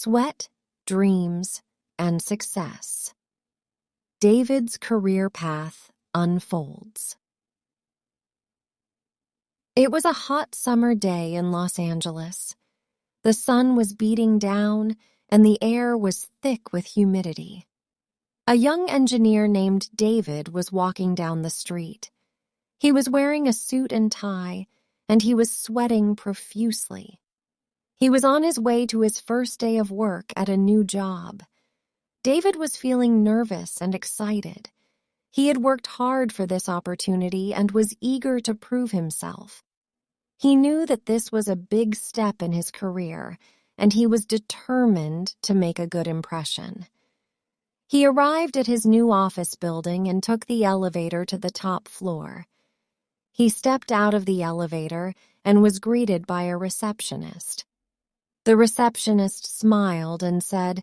Sweat, Dreams, and Success. David's career path unfolds. It was a hot summer day in Los Angeles. The sun was beating down, and the air was thick with humidity. A young engineer named David was walking down the street. He was wearing a suit and tie, and he was sweating profusely. He was on his way to his first day of work at a new job. David was feeling nervous and excited. He had worked hard for this opportunity and was eager to prove himself. He knew that this was a big step in his career, and he was determined to make a good impression. He arrived at his new office building and took the elevator to the top floor. He stepped out of the elevator and was greeted by a receptionist. The receptionist smiled and said,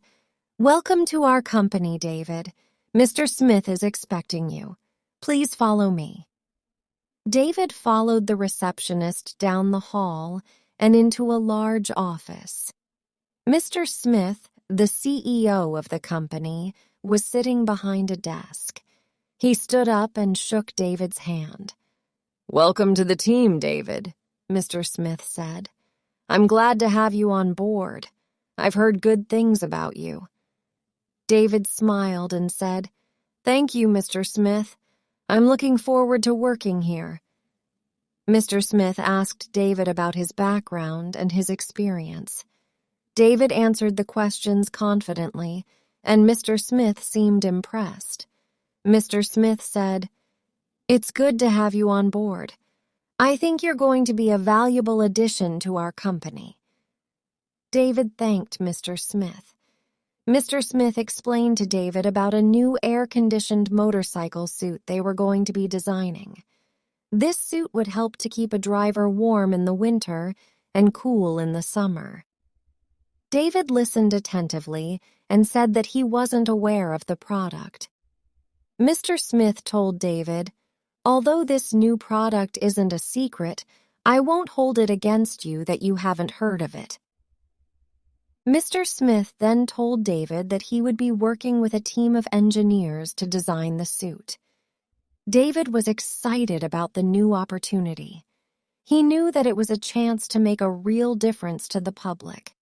"Welcome to our company, David. Mr. Smith is expecting you. Please follow me." David followed the receptionist down the hall and into a large office. Mr. Smith, the CEO of the company, was sitting behind a desk. He stood up and shook David's hand. "Welcome to the team, David," Mr. Smith said. "I'm glad to have you on board. I've heard good things about you." David smiled and said, "Thank you, Mr. Smith. I'm looking forward to working here." Mr. Smith asked David about his background and his experience. David answered the questions confidently, and Mr. Smith seemed impressed. Mr. Smith said, "It's good to have you on board. I think you're going to be a valuable addition to our company." David thanked Mr. Smith. Mr. Smith explained to David about a new air-conditioned motorcycle suit they were going to be designing. This suit would help to keep a driver warm in the winter and cool in the summer. David listened attentively and said that he wasn't aware of the product. Mr. Smith told David, "Although this new product isn't a secret, I won't hold it against you that you haven't heard of it." Mr. Smith then told David that he would be working with a team of engineers to design the suit. David was excited about the new opportunity. He knew that it was a chance to make a real difference to the public.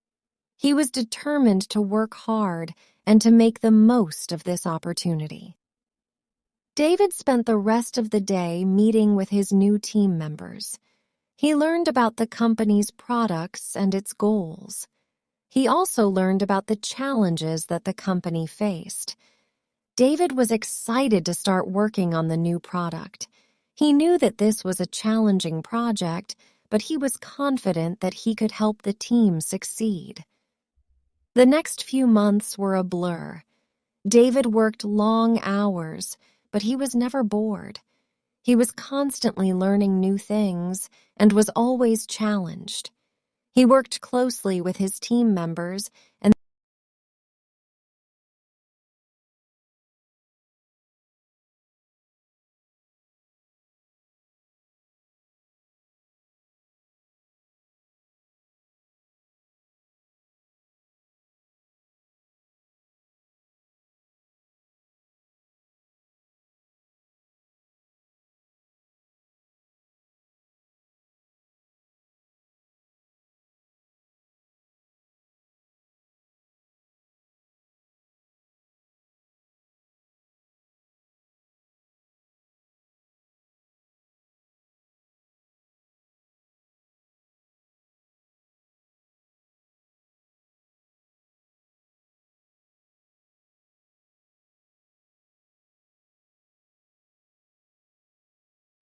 He was determined to work hard and to make the most of this opportunity. David spent the rest of the day meeting with his new team members. He learned about the company's products and its goals. He also learned about the challenges that the company faced. David was excited to start working on the new product. He knew that this was a challenging project, but he was confident that he could help the team succeed. The next few months were a blur. David worked long hours, but he was never bored. He was constantly learning new things and was always challenged. He worked closely with his team members and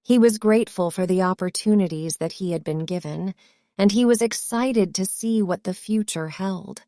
he was grateful for the opportunities that he had been given, and he was excited to see what the future held.